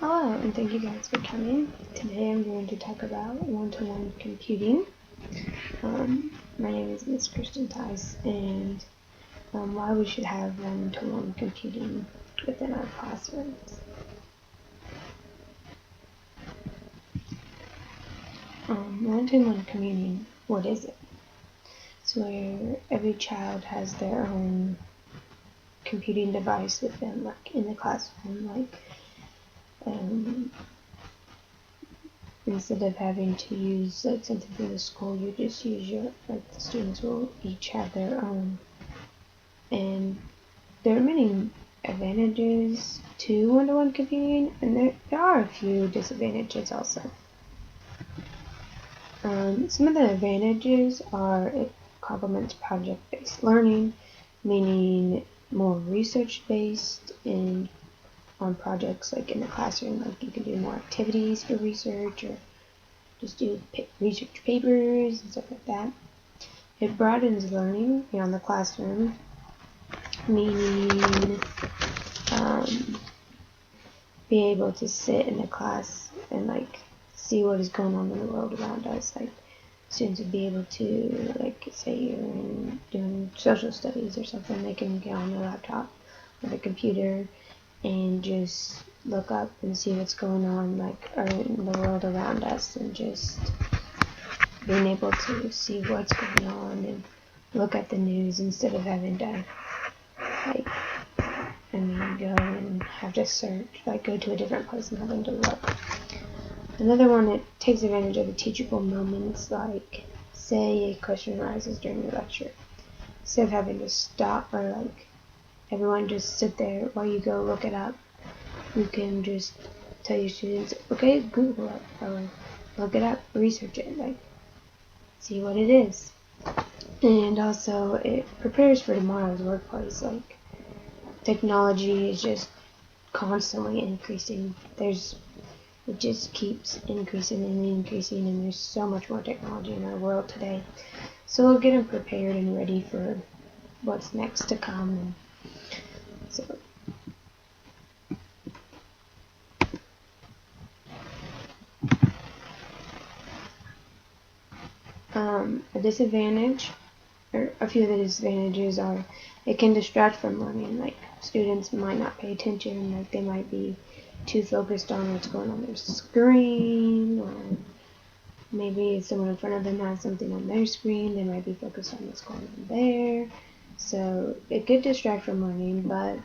Hello, and thank you guys for coming. Today I'm going to talk about one-to-one computing. My name is Miss Kirsten Theis, and why we should have one-to-one computing within our classrooms. One-to-one computing, what is it? It's where every child has their own computing device with them, like in the classroom, instead of having to use something from the school, you just use the students will each have their own. And there are many advantages to one-to-one computing, and there are a few disadvantages also. Some of the advantages are it complements project-based learning, meaning more research-based on projects like in the classroom, like you can do more activities for research or just do research papers and stuff like that. It broadens learning beyond the classroom, meaning be able to sit in the class and see what is going on in the world around us. Like students would be able to, say you're doing social studies or something, they can get on their laptop or the computer and just look up and see what's going on in the world around us, and just being able to see what's going on and look at the news instead of having to go and have to search, go to a different place and having to look. Another one, it takes advantage of the teachable moments, like say a question arises during your lecture. Instead of having to stop or everyone just sit there while you go look it up, you can just tell your students, okay, Google it, or look it up, research it, see what it is. And also it prepares for tomorrow's workplace. Technology is just constantly increasing. It just keeps increasing and increasing, and there's so much more technology in our world today. So we'll get them prepared and ready for what's next to come. A disadvantage, or a few of the disadvantages are, it can distract from learning. Students might not pay attention, they might be too focused on what's going on their screen, or maybe someone in front of them has something on their screen, they might be focused on what's going on there. So it could distract from learning, but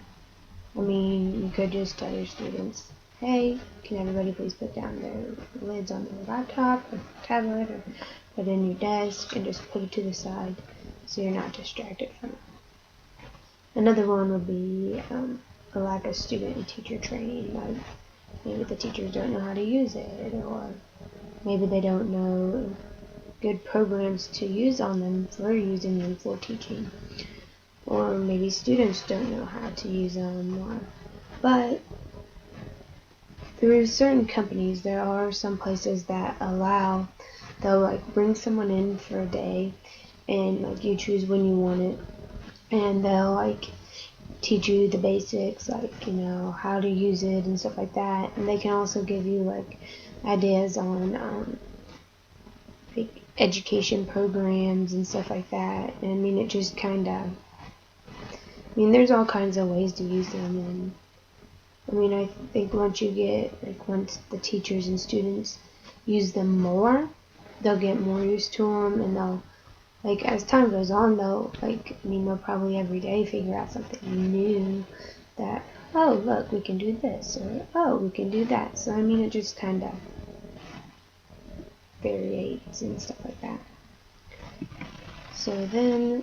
you could just tell your students, hey, can everybody please put down their lids on their laptop or tablet, or put it in your desk and just put it to the side so you're not distracted from it. Another one would be a lack of student and teacher training. Maybe the teachers don't know how to use it, or maybe they don't know good programs to use on them for using them for teaching. Or maybe students don't know how to use them. But through certain companies, there are some places that they'll bring someone in for a day, and you choose when you want it, and they'll teach you the basics, how to use it and stuff like that. And they can also give you ideas on education programs and stuff like that. And it just there's all kinds of ways to use them. And I think once the teachers and students use them more, they'll get more used to them, and they'll as time goes on, they'll probably every day figure out something new that, oh, look, we can do this, or oh, we can do that. So it just varies and stuff like that. So then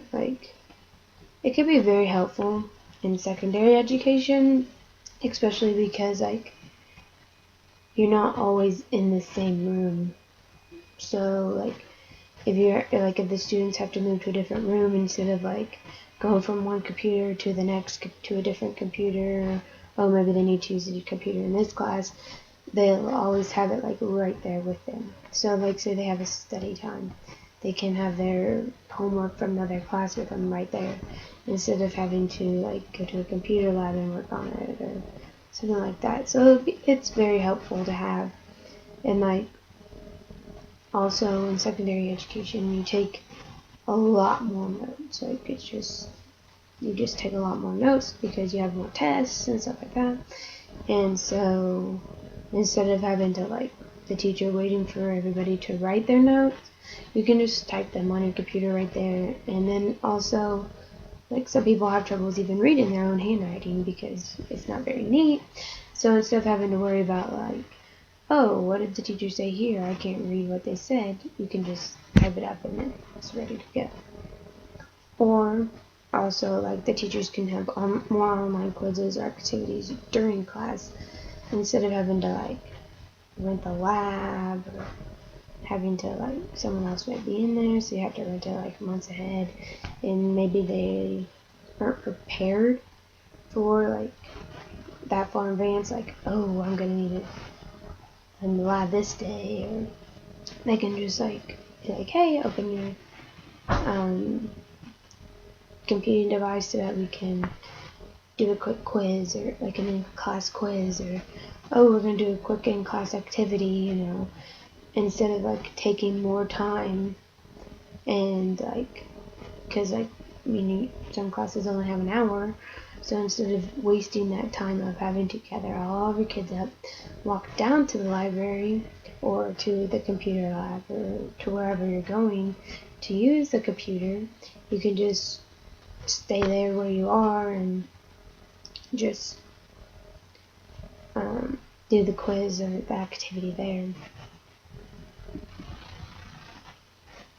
it could be very helpful in secondary education, especially because you're not always in the same room. So if the students have to move to a different room, instead of going from one computer to the next to a different computer, or maybe they need to use a computer in this class, they'll always have it right there with them. So say they have a study time, they can have their homework from another class with them right there, instead of having to go to a computer lab and work on it, or something like that. So it's very helpful to have. And like also in secondary education, you take a lot more notes. Like it's just, you just take a lot more notes because you have more tests and stuff like that. And so instead of having to like the teacher waiting for everybody to write their notes, you can just type them on your computer right there. And then also, like, some people have troubles even reading their own handwriting because it's not very neat. So instead of having to worry about like, oh, what did the teacher say here? I can't read what they said. You can just type it up and then it's ready to go. Or also, like, the teachers can have more online quizzes or activities during class instead of having to like rent the lab or having to like someone else might be in there, so you have to rent it like months ahead, and maybe they aren't prepared for like that far in advance. Like, oh, I'm gonna need it in the lab this day, or they can just like be like, hey, open your computing device so that we can do a quick quiz, or like an in-class quiz, or oh, we're gonna do a quick in-class activity, you know, instead of like taking more time. And like, because like, I mean, some classes only have an hour, so instead of wasting that time of having to gather all of your kids up, walk down to the library or to the computer lab or to wherever you're going to use the computer, you can just stay there where you are and just do the quiz or the activity there.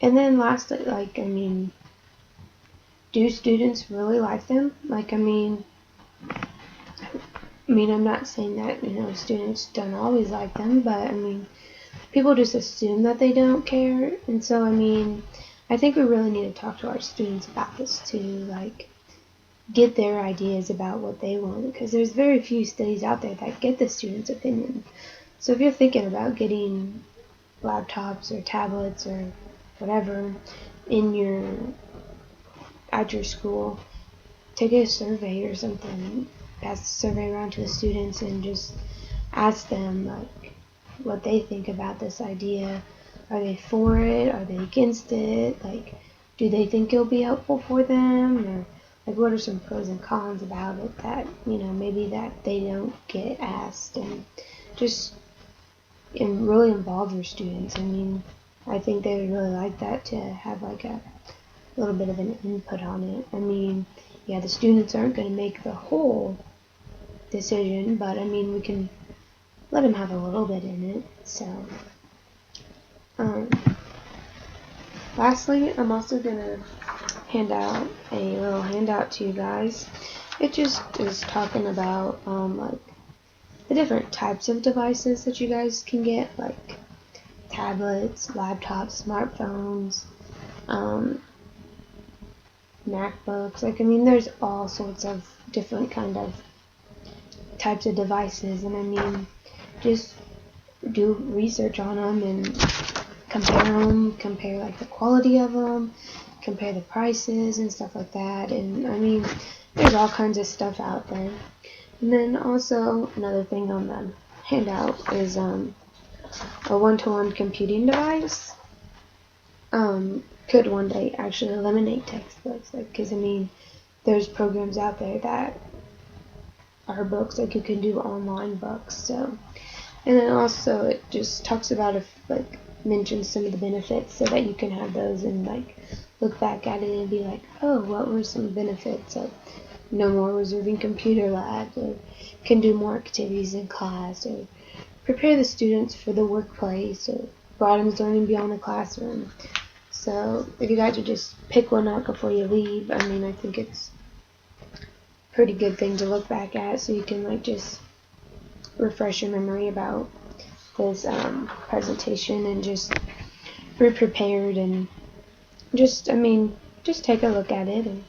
And then lastly, like, I mean, do students really like them? Like, I mean, I'm not saying that, you know, students don't always like them, but I mean, people just assume that they don't care. And so, I mean, I think we really need to talk to our students about this too, like, get their ideas about what they want, because there's very few studies out there that get the students' opinion. So if you're thinking about getting laptops or tablets or whatever at your school, take a survey or something, pass the survey around to the students and just ask them like what they think about this idea. Are they for it? Are they against it? Like, do they think it'll be helpful for them? Or like, what are some pros and cons about it that, you know, maybe that they don't get asked? And just really involve your students. I mean, I think they would really like that, to have like a little bit of an input on it. I mean, yeah, the students aren't going to make the whole decision, but I mean, we can let them have a little bit in it. So, lastly, I'm also going to hand out a little handout to you guys. It just is talking about like the different types of devices that you guys can get, like tablets, laptops, smartphones, MacBooks. Like, I mean, there's all sorts of different kind of types of devices, and I mean, just do research on them and compare like the quality of them, compare the prices and stuff like that. And I mean, there's all kinds of stuff out there. And then also another thing on the handout is a one-to-one computing device. Could one day actually eliminate textbooks, like, because I mean, there's programs out there that are books, like you can do online books. So, and then also it just talks about, like, mentions some of the benefits so that you can have those and like look back at it and be like, oh, what were some benefits of no more reserving computer labs, or can do more activities in class, or prepare the students for the workplace, or broadens learning beyond the classroom. So if you guys would just pick one up before you leave, I mean, I think it's a pretty good thing to look back at, so you can like just refresh your memory about this presentation and just be prepared, and just, I mean, just take a look at it and